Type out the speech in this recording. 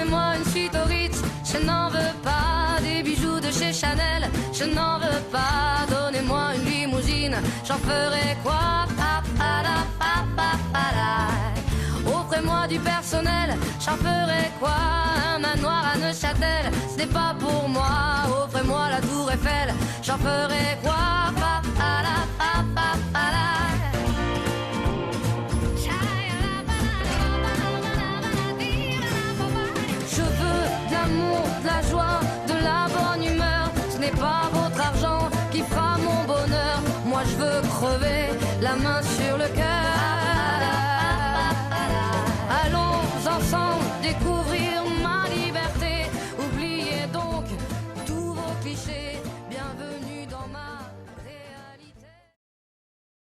Offrez-moi une suite au Ritz, je n'en veux pas. Des bijoux de chez Chanel, je n'en veux pas. Donnez-moi une limousine, j'en ferai quoi? Offrez-moi du personnel, j'en ferai quoi? Un manoir à Neuchâtel, ce n'est pas pour moi. Offrez-moi la tour Eiffel, j'en ferai quoi? Je veux de l'amour, de la joie, de la bonne humeur. Ce n'est pas votre argent qui fera mon bonheur. Moi je veux crever, la main sur le cœur.